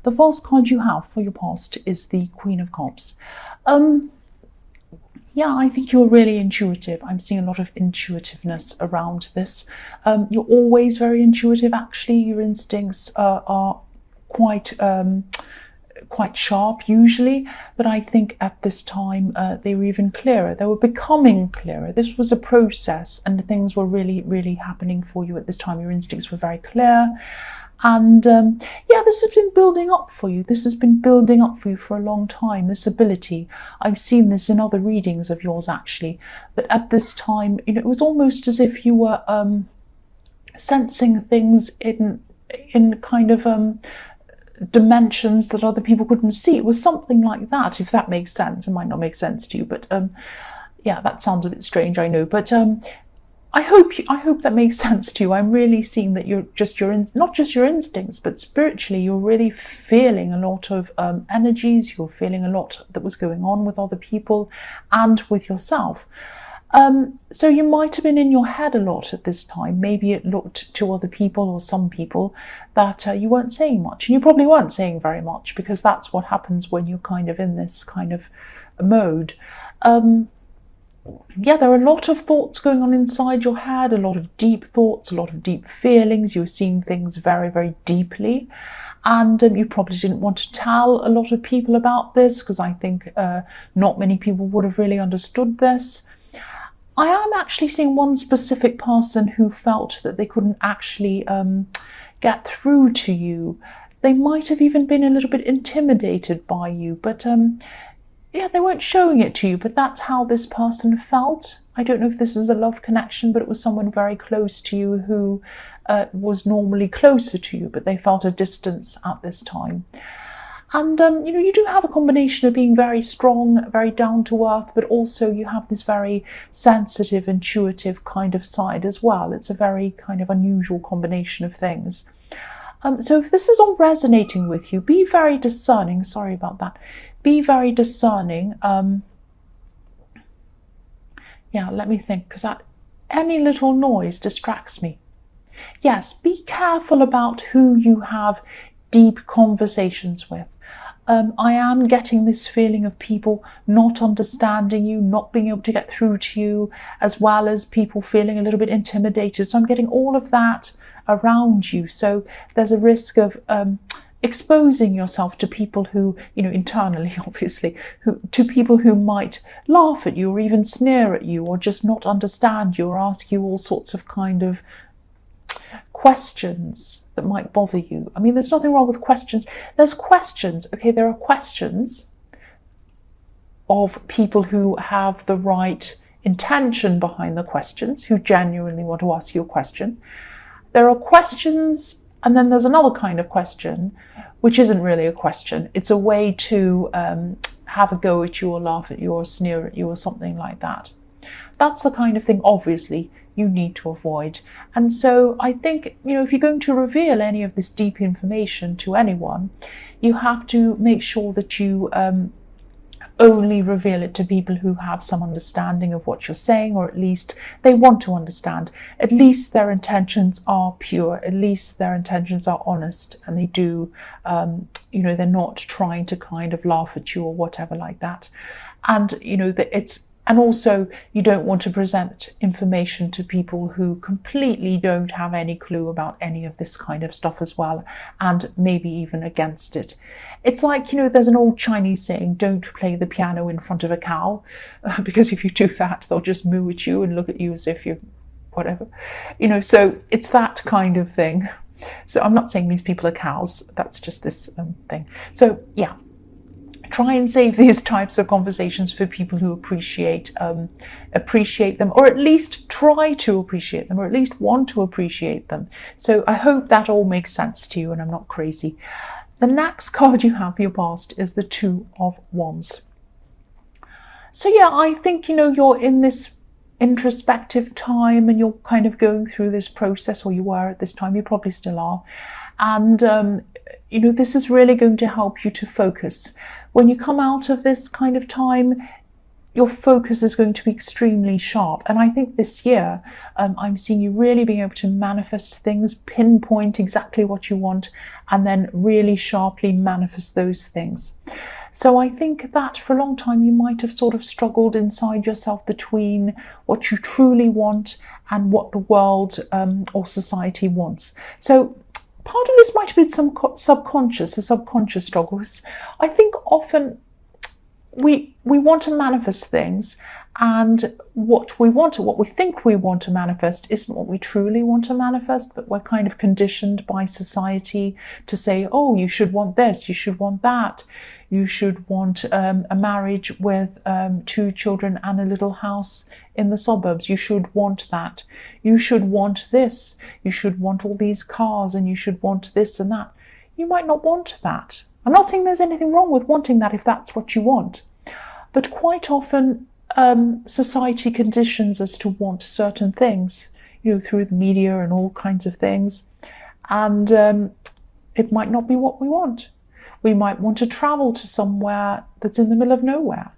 The first card you have for your past is the Queen of Cups. Yeah, I think you're really intuitive. I'm seeing a lot of intuitiveness around this. You're always very intuitive, actually. Your instincts are quite sharp usually, but I think at this time they were even clearer. They were becoming clearer. This was a process, and things were really, really happening for you at this time. Your instincts were very clear. And yeah, this has been building up for you. This has been building up for you for a long time, this ability. I've seen this in other readings of yours, actually. But at this time, it was almost as if you were sensing things in kind of dimensions that other people couldn't see. It was something like that, if that makes sense. It might not make sense to you, but yeah, that sounds a bit strange, I know. But I hope that makes sense to you. I'm really seeing that you're just not just your instincts, but spiritually, you're really feeling a lot of energies. You're feeling a lot that was going on with other people and with yourself. So you might have been in your head a lot at this time. Maybe it looked to other people or some people that you weren't saying much. And you probably weren't saying very much, because that's what happens when you're kind of in this kind of mode. Yeah, there are a lot of thoughts going on inside your head, a lot of deep thoughts, a lot of deep feelings. You're seeing things very, very deeply. And you probably didn't want to tell a lot of people about this, because I think not many people would have really understood this. I am actually seeing one specific person who felt that they couldn't actually get through to you. They might have even been a little bit intimidated by you, but yeah, they weren't showing it to you, but that's how this person felt. I don't know if this is a love connection, but it was someone very close to you who was normally closer to you, but they felt a distance at this time. And, you do have a combination of being very strong, very down to earth, but also you have this very sensitive, intuitive kind of side as well. It's a very kind of unusual combination of things. So if this is all resonating with you, be very discerning. Sorry about that. Be very discerning. Yeah, let me think, because any little noise distracts me. Yes, be careful about who you have deep conversations with. I am getting this feeling of people not understanding you, not being able to get through to you, as well as people feeling a little bit intimidated. So I'm getting all of that around you. So there's a risk of exposing yourself to people who, internally, obviously, to people who might laugh at you or even sneer at you or just not understand you or ask you all sorts of kind of questions that might bother you. I mean, there's nothing wrong with questions. There's questions, okay? There are questions of people who have the right intention behind the questions, who genuinely want to ask you a question. There are questions, and then there's another kind of question, which isn't really a question. It's a way to have a go at you or laugh at you or sneer at you or something like that. That's the kind of thing, obviously, you need to avoid. And so I think, if you're going to reveal any of this deep information to anyone, you have to make sure that you only reveal it to people who have some understanding of what you're saying, or at least they want to understand. At least their intentions are pure. At least their intentions are honest, and they do, they're not trying to kind of laugh at you or whatever like that. And, and also, you don't want to present information to people who completely don't have any clue about any of this kind of stuff as well, and maybe even against it. It's like, there's an old Chinese saying, don't play the piano in front of a cow, because if you do that, they'll just moo at you and look at you as if you're whatever. So it's that kind of thing. So I'm not saying these people are cows. That's just this thing. So, yeah. Try and save these types of conversations for people who appreciate them, or at least try to appreciate them, or at least want to appreciate them. So I hope that all makes sense to you and I'm not crazy. The next card you have for your past is the Two of Wands. So yeah, I think, you're in this introspective time and you're kind of going through this process, or you were at this time, you probably still are. And, this is really going to help you to focus. When you come out of this kind of time, your focus is going to be extremely sharp. And I think this year, I'm seeing you really being able to manifest things, pinpoint exactly what you want, and then really sharply manifest those things. So I think that for a long time you might have sort of struggled inside yourself between what you truly want and what the world or society wants. So part of this might have been some subconscious struggles. I think often we want to manifest things, and what we think we want to manifest isn't what we truly want to manifest, but we're kind of conditioned by society to say, oh, you should want this, you should want that, you should want a marriage with 2 children and a little house in the suburbs, you should want that, you should want this, you should want all these cars, and you should want this and that. You might not want that. I'm not saying there's anything wrong with wanting that if that's what you want, but quite often society conditions us to want certain things, through the media and all kinds of things, and it might not be what we want. We might want to travel to somewhere that's in the middle of nowhere.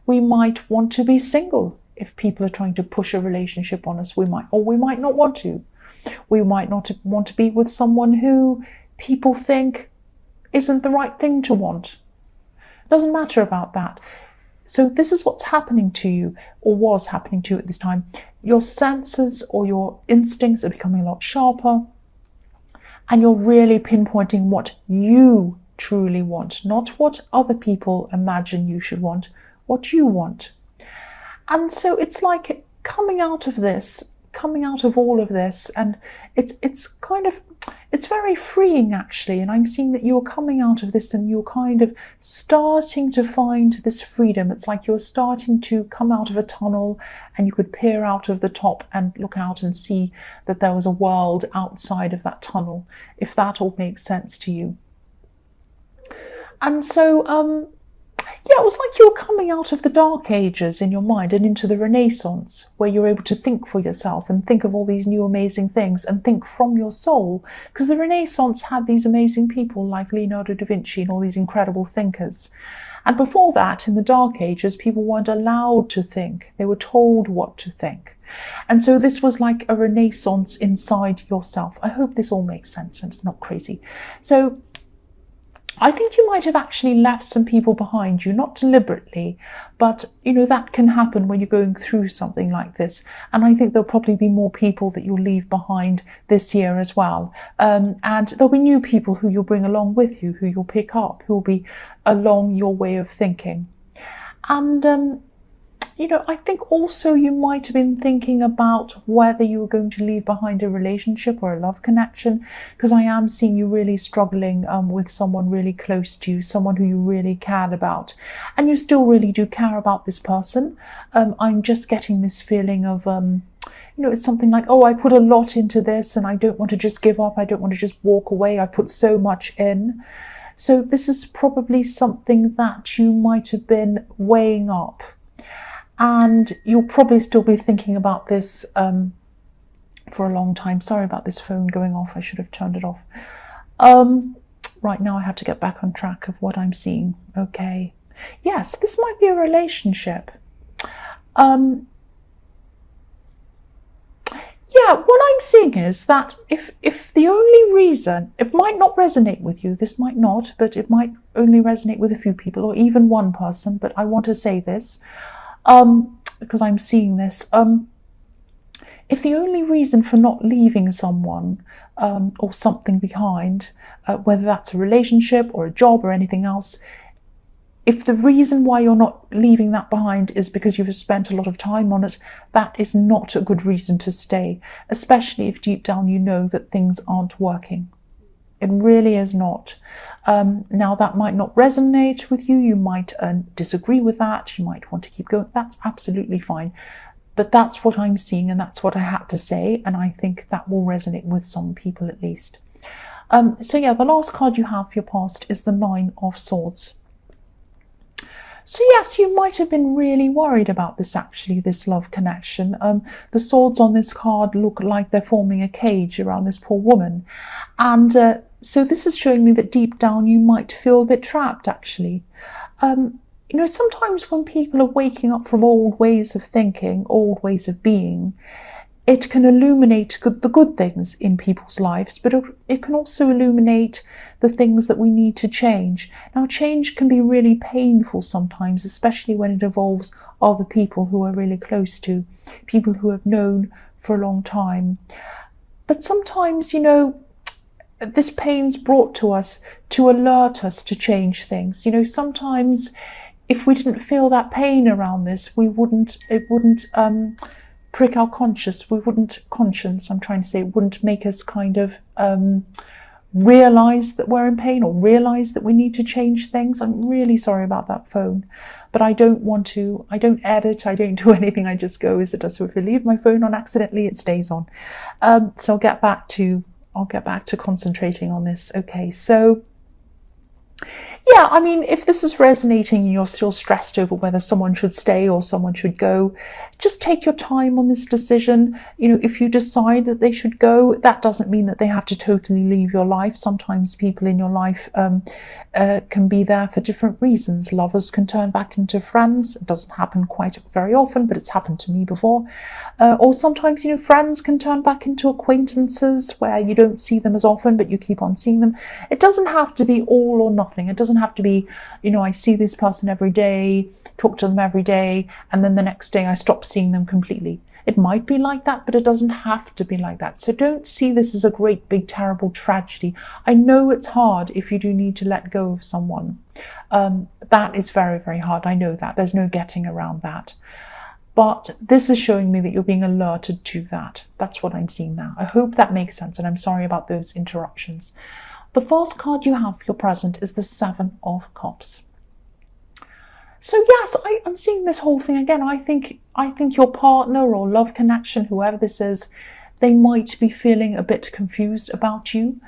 We might want to be single if people are trying to push a relationship on us. We might not want to. We might not want to be with someone who people think isn't the right thing to want. It doesn't matter about that. So this is what's happening to you, or was happening to you at this time. Your senses or your instincts are becoming a lot sharper, and you're really pinpointing what you truly want, not what other people imagine you should want, what you want. And so it's like coming out of all of this, and it's very freeing actually. And I'm seeing that you're coming out of this and you're kind of starting to find this freedom. It's like you're starting to come out of a tunnel, and you could peer out of the top and look out and see that there was a world outside of that tunnel, if that all makes sense to you. And so it was like you were coming out of the Dark Ages in your mind and into the Renaissance, where you're able to think for yourself and think of all these new amazing things and think from your soul. Because the Renaissance had these amazing people like Leonardo da Vinci and all these incredible thinkers. And before that, in the Dark Ages, people weren't allowed to think. They were told what to think. And so this was like a Renaissance inside yourself. I hope this all makes sense and it's not crazy. So I think you might have actually left some people behind you, not deliberately, but that can happen when you're going through something like this. And I think there'll probably be more people that you'll leave behind this year as well. And there'll be new people who you'll bring along with you, who you'll pick up, who will be along your way of thinking. And I think also you might have been thinking about whether you were going to leave behind a relationship or a love connection, because I am seeing you really struggling with someone really close to you, someone who you really cared about. And you still really do care about this person. I'm just getting this feeling of, it's something like, oh, I put a lot into this and I don't want to just give up. I don't want to just walk away. I put so much in. So this is probably something that you might have been weighing up. And you'll probably still be thinking about this for a long time. Sorry about this phone going off. I should have turned it off. Right now I have to get back on track of what I'm seeing. Okay. Yes, this might be a relationship. What I'm seeing is that if the only reason, it might not resonate with you, this might not, but it might only resonate with a few people or even one person, but I want to say this. Because I'm seeing this, if the only reason for not leaving someone or something behind, whether that's a relationship or a job or anything else, if the reason why you're not leaving that behind is because you've spent a lot of time on it, that is not a good reason to stay, especially if deep down you know that things aren't working. It really is not. Now, that might not resonate with you. You might disagree with that. You might want to keep going. That's absolutely fine. But that's what I'm seeing, and that's what I had to say. And I think that will resonate with some people at least. The last card you have for your past is the 9 of Swords. So yes, you might have been really worried about this, actually, this love connection. The swords on this card look like they're forming a cage around this poor woman. And so this is showing me that deep down you might feel a bit trapped, actually. you know, sometimes when people are waking up from old ways of thinking, old ways of being, it can illuminate the good things in people's lives, but it can also illuminate the things that we need to change. Now, change can be really painful sometimes, especially when it involves other people who are really close to, people who have known for a long time. But sometimes, you know, this pain's brought to us to alert us to change things. You know, sometimes if we didn't feel that pain around this, it wouldn't prick our conscience, it wouldn't make us kind of realise that we're in pain or realise that we need to change things. I'm really sorry about that phone, but I don't edit, I don't do anything, I just go as it does. So if I leave my phone on accidentally, it stays on. So I'll get back to concentrating on this. Okay, so yeah, I mean, if this is resonating and you're still stressed over whether someone should stay or someone should go, just take your time on this decision. You know, if you decide that they should go, that doesn't mean that they have to totally leave your life. Sometimes people in your life can be there for different reasons. Lovers can turn back into friends. It doesn't happen quite very often, but it's happened to me before. Or sometimes, you know, friends can turn back into acquaintances where you don't see them as often, but you keep on seeing them. It doesn't have to be all or nothing. It doesn't have to be, you know, I see this person every day, talk to them every day, and then the next day I stop seeing them completely. It might be like that, but it doesn't have to be like that. So don't see this as a great, big, terrible tragedy. I know it's hard if you do need to let go of someone. That is very, very hard. I know that. There's no getting around that. But this is showing me that you're being alerted to that. That's what I'm seeing now. I hope that makes sense, and I'm sorry about those interruptions. The first card you have for your present is the Seven of Cups. So yes, I'm seeing this whole thing again. I think your partner or love connection, whoever this is, they might be feeling a bit confused about you.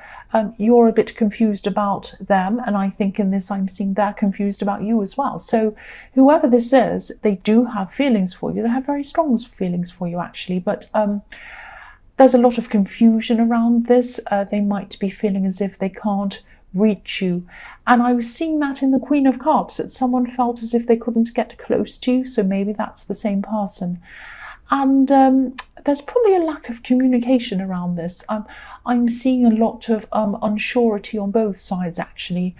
You're a bit confused about them, and I think in this I'm seeing they're confused about you as well. So whoever this is, they do have feelings for you. They have very strong feelings for you, actually, but there's a lot of confusion around this. They might be feeling as if they can't reach you. And I was seeing that in the Queen of Cups, that someone felt as if they couldn't get close to you. So maybe that's the same person. And there's probably a lack of communication around this. I'm seeing a lot of unsurety on both sides, actually.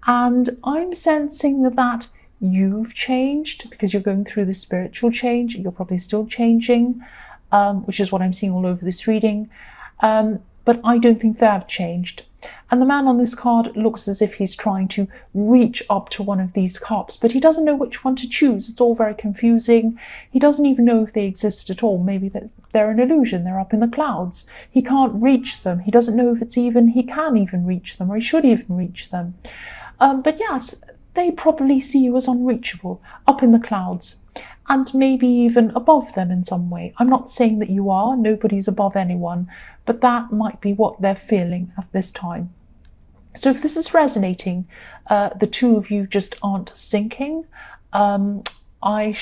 And I'm sensing that you've changed because you're going through the spiritual change. You're probably still changing. Which is what I'm seeing all over this reading. But I don't think they've changed. And the man on this card looks as if he's trying to reach up to one of these cups, but he doesn't know which one to choose. It's all very confusing. He doesn't even know if they exist at all. Maybe they're an illusion. They're up in the clouds. He can't reach them. He doesn't know if he can even reach them, or he should even reach them. But yes, they probably see you as unreachable, up in the clouds, and maybe even above them in some way. I'm not saying that you are. Nobody's above anyone, but that might be what they're feeling at this time. So if this is resonating, the two of you just aren't syncing. I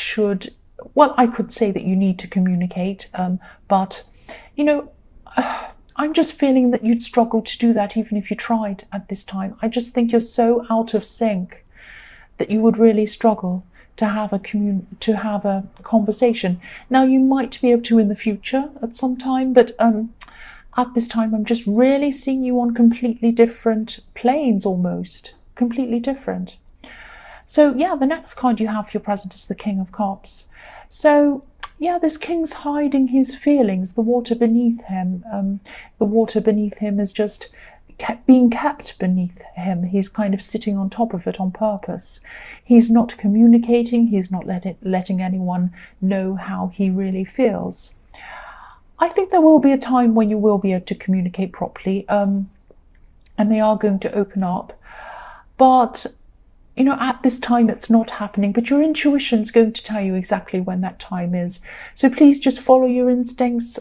could say that you need to communicate, but, you know, I'm just feeling that you'd struggle to do that even if you tried at this time. I just think you're so out of sync that you would really struggle to have a conversation. Now, you might be able to in the future at some time, but at this time I'm just really seeing you on completely different planes, almost completely different. So yeah, the next card you have for your present is the King of Cups. So yeah, this king's hiding his feelings. The water beneath him is just being kept beneath him. He's kind of sitting on top of it on purpose. He's not communicating. He's not letting anyone know how he really feels. I think there will be a time when you will be able to communicate properly, and they are going to open up. But, you know, at this time it's not happening, but your intuition's going to tell you exactly when that time is. So please just follow your instincts.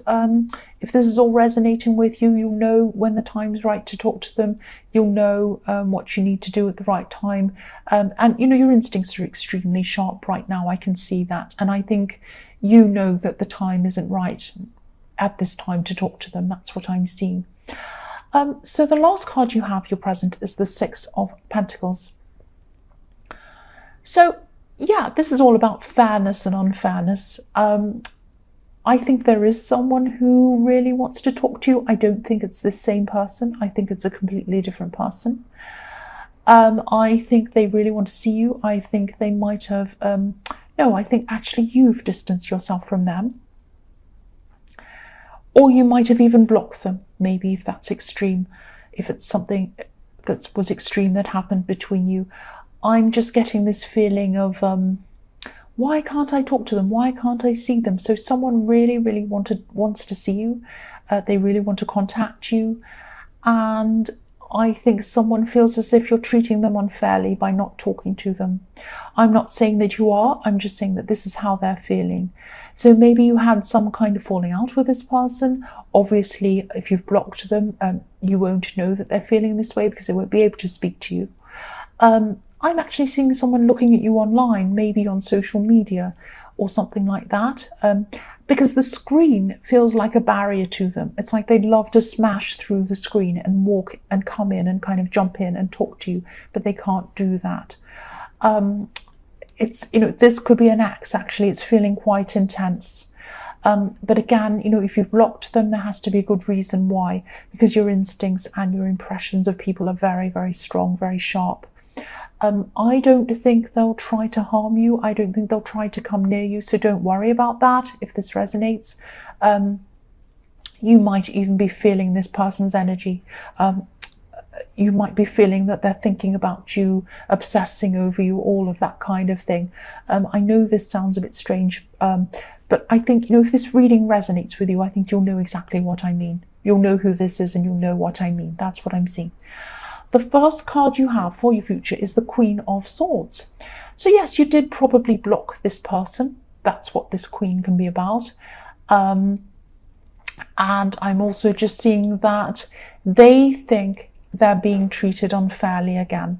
If this is all resonating with you, you'll know when the time's right to talk to them. You'll know what you need to do at the right time. And, you know, your instincts are extremely sharp right now. I can see that. And I think you know that the time isn't right at this time to talk to them. That's what I'm seeing. So the last card you have, your present, is the Six of Pentacles. So yeah, this is all about fairness and unfairness. I think there is someone who really wants to talk to you. I don't think it's the same person. I think it's a completely different person. I think they really want to see you. I think they might have, no, I think actually you've distanced yourself from them. Or you might have even blocked them, maybe, if that's extreme, if it's something that was extreme that happened between you. I'm just getting this feeling of, why can't I talk to them? Why can't I see them? So someone really, really wants to see you. They really want to contact you. And I think someone feels as if you're treating them unfairly by not talking to them. I'm not saying that you are. I'm just saying that this is how they're feeling. So maybe you had some kind of falling out with this person. Obviously, if you've blocked them, you won't know that they're feeling this way because they won't be able to speak to you. I'm actually seeing someone looking at you online, maybe on social media or something like that, because the screen feels like a barrier to them. It's like they'd love to smash through the screen and walk and come in and kind of jump in and talk to you, but they can't do that. It's, this could be an axe, actually. It's feeling quite intense. But again, if you've blocked them, there has to be a good reason why, because your instincts and your impressions of people are very, very strong, very sharp. I don't think they'll try to harm you. I don't think they'll try to come near you. So don't worry about that if this resonates. You might even be feeling this person's energy. You might be feeling that they're thinking about you, obsessing over you, all of that kind of thing. I know this sounds a bit strange, but I think, if this reading resonates with you, I think you'll know exactly what I mean. You'll know who this is and you'll know what I mean. That's what I'm seeing. The first card you have for your future is the Queen of Swords. So yes, you did probably block this person. That's what this Queen can be about. And I'm also just seeing that they think they're being treated unfairly again.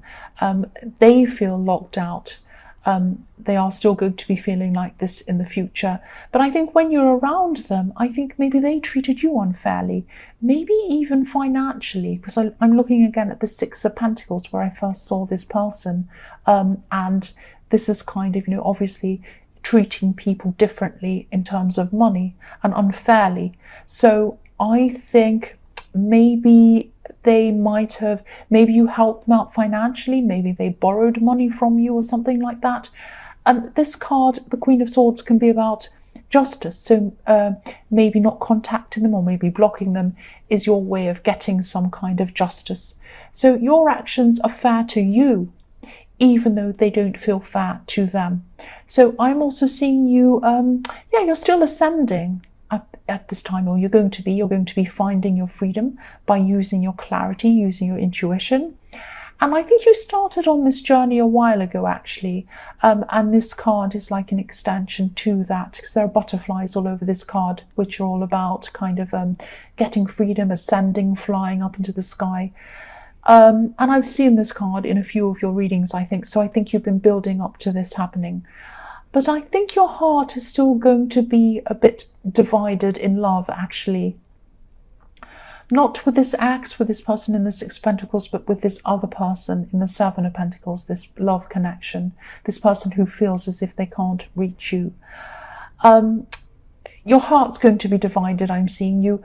They feel locked out. They are still going to be feeling like this in the future. But I think when you're around them, I think maybe they treated you unfairly, maybe even financially, because I'm looking again at the Six of Pentacles where I first saw this person. And this is kind of, obviously treating people differently in terms of money and unfairly. So I think maybe they might have, maybe you helped them out financially, maybe they borrowed money from you or something like that. And this card, the Queen of Swords, can be about justice. So maybe not contacting them or maybe blocking them is your way of getting some kind of justice. So your actions are fair to you, even though they don't feel fair to them. So I'm also seeing you, you're still ascending at this time, or you're going to be finding your freedom by using your clarity, using your intuition. And I think you started on this journey a while ago, actually. And this card is like an extension to that, because there are butterflies all over this card, which are all about kind of getting freedom, ascending, flying up into the sky. And I've seen this card in a few of your readings, I think. So I think you've been building up to this happening. But I think your heart is still going to be a bit divided in love, actually. Not with this axe, with this person in the Six of Pentacles, but with this other person in the Seven of Pentacles, this love connection, this person who feels as if they can't reach you. Your heart's going to be divided, I'm seeing. You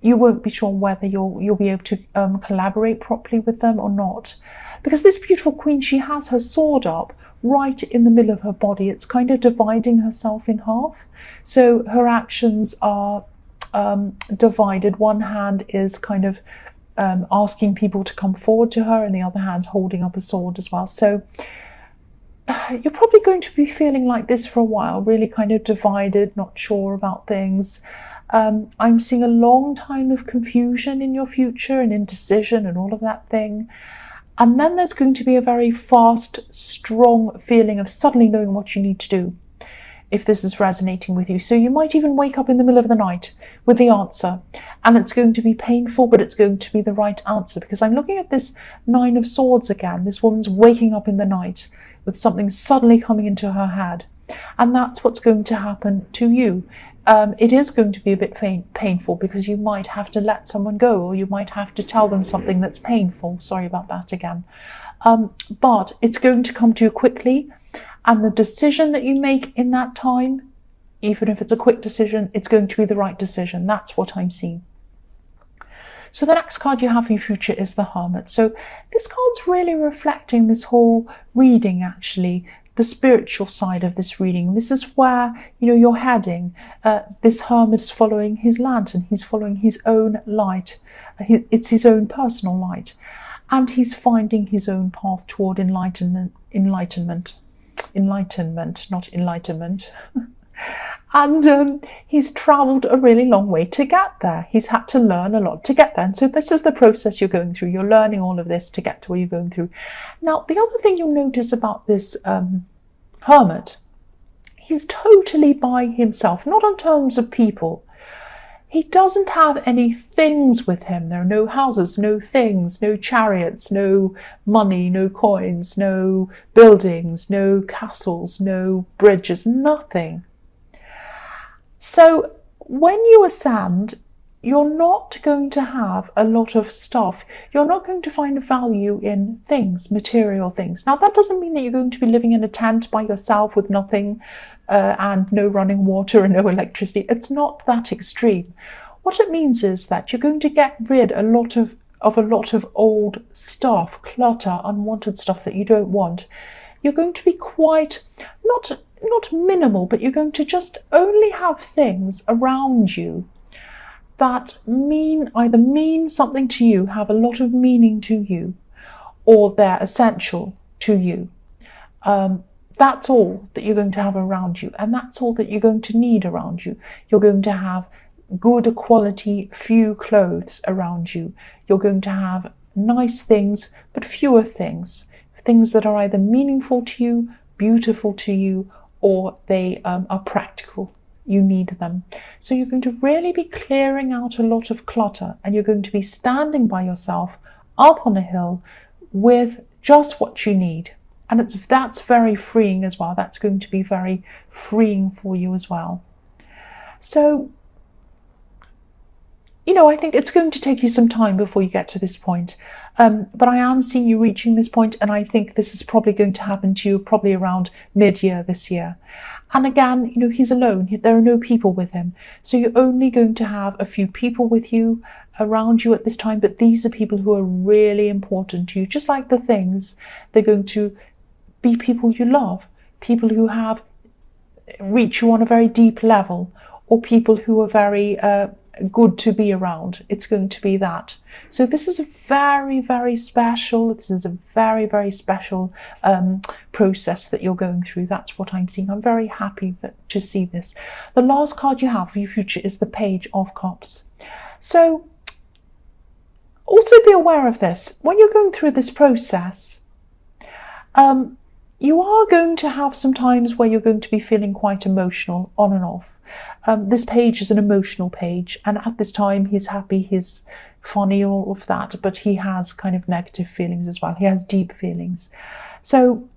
won't be sure whether you'll be able to collaborate properly with them or not. Because this beautiful queen, she has her sword up right in the middle of her body. It's kind of dividing herself in half. So her actions are divided. One hand is kind of asking people to come forward to her, and the other hand holding up a sword as well. So you're probably going to be feeling like this for a while, really kind of divided, not sure about things. I'm seeing a long time of confusion in your future and indecision and all of that thing. And then there's going to be a very fast, strong feeling of suddenly knowing what you need to do, if this is resonating with you. So you might even wake up in the middle of the night with the answer, and it's going to be painful, but it's going to be the right answer. Because I'm looking at this Nine of Swords again. This woman's waking up in the night with something suddenly coming into her head. And that's what's going to happen to you. It is going to be a bit painful, because you might have to let someone go, or you might have to tell them something that's painful. Sorry about that again. But it's going to come to you quickly, And the decision that you make in that time, even if it's a quick decision, it's going to be the right decision. That's what I'm seeing. So the next card you have for your future is the Hermit. So this card's really reflecting this whole reading, actually, the spiritual side of this reading. This is where, you're heading. This Hermit is following his lantern. He's following his own light. It's his own personal light. And he's finding his own path toward enlightenment, not enlightenment. And he's travelled a really long way to get there. He's had to learn a lot to get there. And so this is the process you're going through. You're learning all of this to get to where you're going through. Now, the other thing you'll notice about this Hermit, he's totally by himself, not in terms of people. He doesn't have any things with him. There are no houses, no things, no chariots, no money, no coins, no buildings, no castles, no bridges, nothing. So when you ascend, you're not going to have a lot of stuff. You're not going to find value in things, material things. Now, that doesn't mean that you're going to be living in a tent by yourself with nothing and no running water and no electricity. It's not that extreme. What it means is that you're going to get rid of a lot of old stuff, clutter, unwanted stuff that you don't want. You're going to be quite, not minimal, but you're going to just only have things around you that either mean something to you, have a lot of meaning to you, or they're essential to you. That's all that you're going to have around you, and that's all that you're going to need around you. You're going to have good quality, few clothes around you. You're going to have nice things, but fewer things. Things that are either meaningful to you, beautiful to you, or they are practical. You need them. So you're going to really be clearing out a lot of clutter, and you're going to be standing by yourself up on a hill with just what you need. And that's very freeing as well. That's going to be very freeing for you as well. So, I think it's going to take you some time before you get to this point. But I am seeing you reaching this point, and I think this is probably going to happen to you probably around mid-year this year. And again, he's alone. There are no people with him. So you're only going to have a few people with you around you at this time, but these are people who are really important to you. Just like the things, they're going to be people you love, people who reach you on a very deep level, or people who are very good to be around. It's going to be that. So this is a very, very special, process that you're going through. That's what I'm seeing. I'm very happy to see this. The last card you have for your future is the Page of Cups. So also be aware of this. When you're going through this process, you are going to have some times where you're going to be feeling quite emotional on and off. This page is an emotional page, and at this time he's happy, he's funny, all of that, but he has kind of negative feelings as well. He has deep feelings. So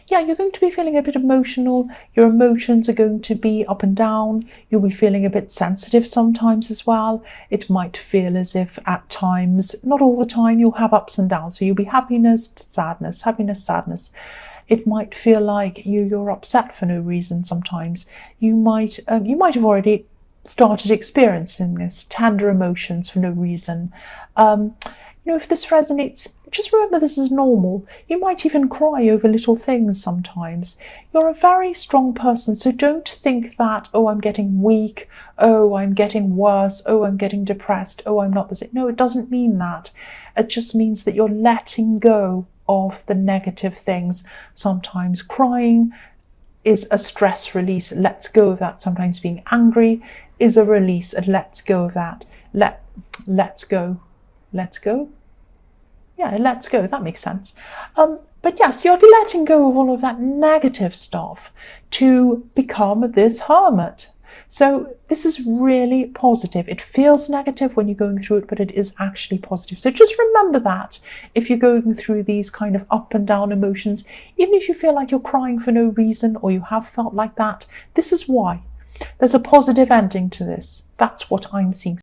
yeah, you're going to be feeling a bit emotional. Your emotions are going to be up and down. You'll be feeling a bit sensitive sometimes as well. It might feel as if at times, not all the time, you'll have ups and downs. So you'll be happiness, sadness, happiness, sadness. It might feel like you're upset for no reason sometimes. You might have already started experiencing this, tender emotions for no reason. If this resonates, just remember this is normal. You might even cry over little things sometimes. You're a very strong person, so don't think that, oh, I'm getting weak, oh, I'm getting worse, oh, I'm getting depressed, oh, I'm not the same. No, it doesn't mean that. It just means that you're letting go of the negative things. Sometimes crying is a stress release. Let's go of that. Sometimes being angry is a release, and let's go of that. Let's go. Let's go. Yeah, let's go. That makes sense. But yes, you're letting go of all of that negative stuff to become this hermit. So this is really positive. It feels negative when you're going through it, but it is actually positive. So just remember that if you're going through these kind of up and down emotions, even if you feel like you're crying for no reason, or you have felt like that, this is why. There's a positive ending to this. That's what I'm seeing.